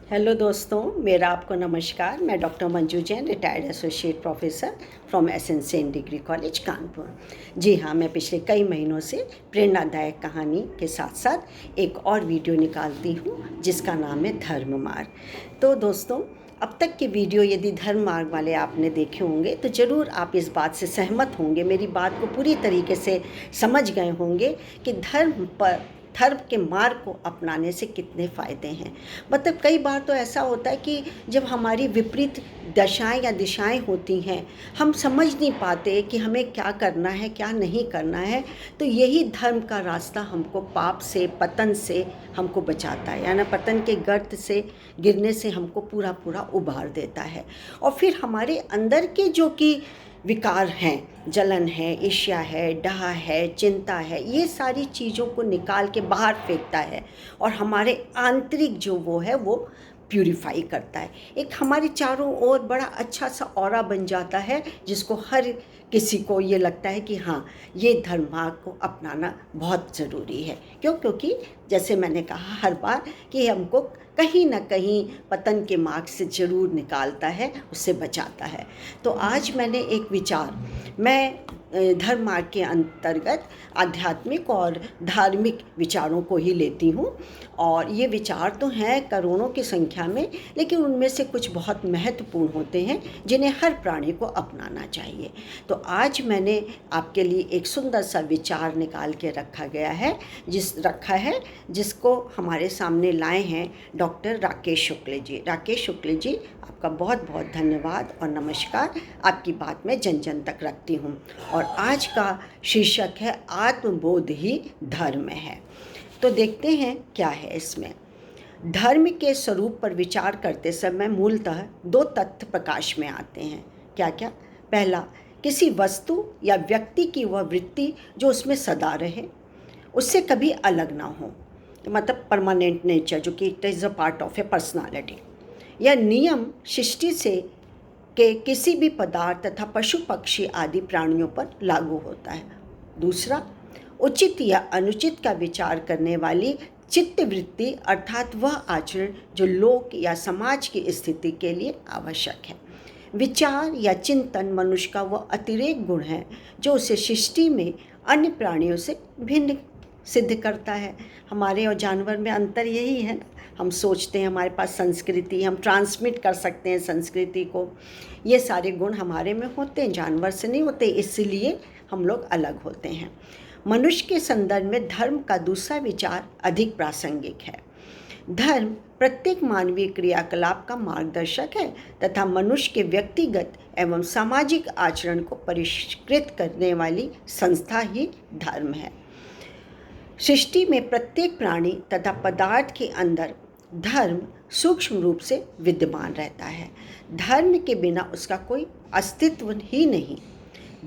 Hello दोस्तों, मेरा आपको नमस्कार। मैं doctor Manju Jain, retired associate professor from SN degree college Kanpur. जी हाँ, मैं पिछले कई महीनों से प्रेरणादायक कहानी के साथ साथ एक और वीडियो निकालती हूँ जिसका नाम है धर्म मार्ग। तो दोस्तों, अब तक के वीडियो यदि धर्म मार्ग वाले आपने देखे होंगे तो ज़रूर आप इस बात से सहमत होंगे, मेरी बात को पूरी तरीके से समझ गए होंगे कि धर्म के मार्ग को अपनाने से कितने फ़ायदे हैं। मतलब कई बार तो ऐसा होता है कि जब हमारी विपरीत दशाएं या दिशाएं होती हैं, हम समझ नहीं पाते कि हमें क्या करना है क्या नहीं करना है। तो यही धर्म का रास्ता हमको पाप से, पतन से हमको बचाता है, यानी पतन के गर्त से गिरने से हमको पूरा पूरा उबार देता है। और फिर हमारे अंदर के जो कि विकार हैं, जलन है, ईर्ष्या है, डाह है, चिंता है, ये सारी चीज़ों को निकाल के बाहर फेंकता है और हमारे आंतरिक जो वो है वो प्यूरिफाई करता है। एक हमारे चारों ओर बड़ा अच्छा सा ऑरा बन जाता है जिसको हर किसी को ये लगता है कि हाँ, ये धर्म मार्ग को अपनाना बहुत ज़रूरी है। क्योंकि जैसे मैंने कहा हर बार कि हमको कहीं ना कहीं पतन के मार्ग से ज़रूर निकालता है, उससे बचाता है। तो आज मैंने एक विचार, मैं धर्म मार्ग के अंतर्गत आध्यात्मिक और धार्मिक विचारों को ही लेती हूँ। और ये विचार तो हैं करोड़ों की संख्या में, लेकिन उनमें से कुछ बहुत महत्वपूर्ण होते हैं जिन्हें हर प्राणी को अपनाना चाहिए। तो आज मैंने आपके लिए एक सुंदर सा विचार निकाल के रखा है जिसको हमारे सामने लाए हैं डॉक्टर राकेश शुक्ल जी। राकेश शुक्ल जी, आपका बहुत बहुत धन्यवाद और नमस्कार। आपकी बात मैं जन जन तक रखती हूँ। और आज का शीर्षक है आत्मबोध ही धर्म है। तो देखते हैं क्या है इसमें। धर्म के स्वरूप पर विचार करते समय मूलतः दो तथ्य प्रकाश में आते हैं। क्या क्या? पहला, किसी वस्तु या व्यक्ति की वह वृत्ति जो उसमें सदा रहे, उससे कभी अलग ना हो, मतलब परमानेंट नेचर, जो कि it is a part of A personality. यह नियम सृष्टि से के किसी भी पदार्थ तथा पशु पक्षी आदि प्राणियों पर लागू होता है। दूसरा, उचित या अनुचित का विचार करने वाली चित्त वृत्ति, अर्थात वह आचरण जो लोक या समाज की स्थिति के लिए आवश्यक है। विचार या चिंतन मनुष्य का वह अतिरेक गुण है जो उसे सृष्टि में अन्य प्राणियों से भिन्न सिद्ध करता है। हमारे और जानवर में अंतर यही है ना, हम सोचते हैं, हमारे पास संस्कृति, हम ट्रांसमिट कर सकते हैं संस्कृति को, ये सारे गुण हमारे में होते हैं, जानवर से नहीं होते, इसलिए हम लोग अलग होते हैं। मनुष्य के संदर्भ में धर्म का दूसरा विचार अधिक प्रासंगिक है। धर्म प्रत्येक मानवीय क्रियाकलाप का मार्गदर्शक है तथा मनुष्य के व्यक्तिगत एवं सामाजिक आचरण को परिष्कृत करने वाली संस्था ही धर्म है। सृष्टि में प्रत्येक प्राणी तथा पदार्थ के अंदर धर्म सूक्ष्म रूप से विद्यमान रहता है। धर्म के बिना उसका कोई अस्तित्व ही नहीं।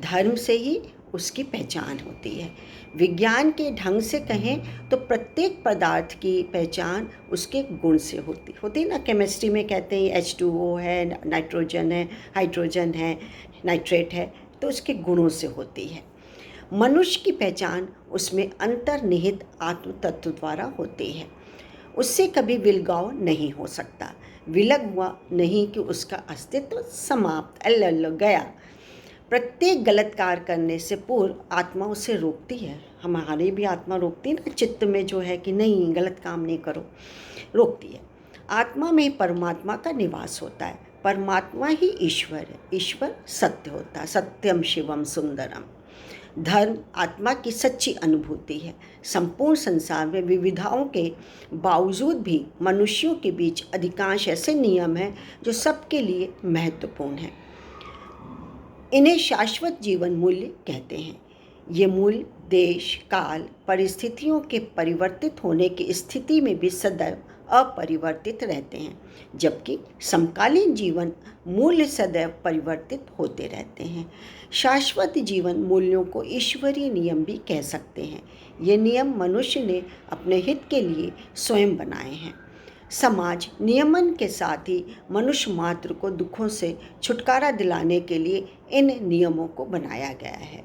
धर्म से ही उसकी पहचान होती है। विज्ञान के ढंग से कहें तो प्रत्येक पदार्थ की पहचान उसके गुण से होती ना। केमिस्ट्री में कहते हैं H2O है, नाइट्रोजन है, हाइड्रोजन है, नाइट्रेट है, तो उसके गुणों से होती है। मनुष्य की पहचान उसमें अंतर्निहित आत्म तत्व द्वारा होती है। उससे कभी विलगाव नहीं हो सकता, विलग हुआ नहीं कि उसका अस्तित्व समाप्त गया। प्रत्येक गलत कार्य करने से पूर्व आत्मा उसे रोकती है। हमारी भी आत्मा रोकती है ना, चित्त में जो है कि नहीं, गलत काम नहीं करो, रोकती है। आत्मा में परमात्मा का निवास होता है। परमात्मा ही ईश्वर है। ईश्वर सत्य होता है, सत्यम शिवम सुंदरम। धर्म आत्मा की सच्ची अनुभूति है। संपूर्ण संसार में विविधताओं के बावजूद भी मनुष्यों के बीच अधिकांश ऐसे नियम हैं जो सबके लिए महत्वपूर्ण हैं। इन्हें शाश्वत जीवन मूल्य कहते हैं। ये मूल्य देश, काल, परिस्थितियों के परिवर्तित होने की स्थिति में भी सदैव अपरिवर्तित रहते हैं, जबकि समकालीन जीवन मूल्य सदैव परिवर्तित होते रहते हैं। शाश्वत जीवन मूल्यों को ईश्वरीय नियम भी कह सकते हैं। ये नियम मनुष्य ने अपने हित के लिए स्वयं बनाए हैं। समाज नियमन के साथ ही मनुष्य मात्र को दुखों से छुटकारा दिलाने के लिए इन नियमों को बनाया गया है।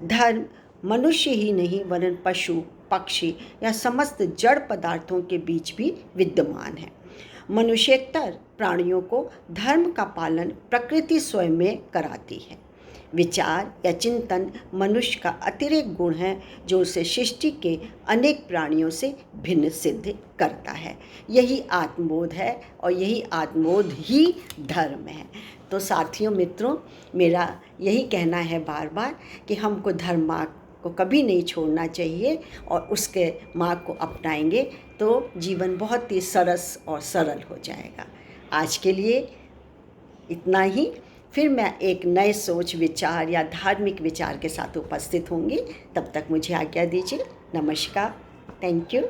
धर्म मनुष्य ही नहीं वरन पशु, पक्षी या समस्त जड़ पदार्थों के बीच भी विद्यमान है। मनुष्येतर प्राणियों को धर्म का पालन प्रकृति स्वयं में कराती है। विचार या चिंतन मनुष्य का अतिरिक्त गुण है जो उसे सृष्टि के अनेक प्राणियों से भिन्न सिद्ध करता है। यही आत्मबोध है और यही आत्मबोध ही धर्म है। तो साथियों, मित्रों, मेरा यही कहना है बार बार कि हमको धर्म मार्ग को कभी नहीं छोड़ना चाहिए और उसके मार्ग को अपनाएंगे तो जीवन बहुत ही सरस और सरल हो जाएगा। आज के लिए इतना ही। फिर मैं एक नए सोच, विचार या धार्मिक विचार के साथ उपस्थित होंगी। तब तक मुझे आज्ञा दीजिए। नमस्कार। Thank you.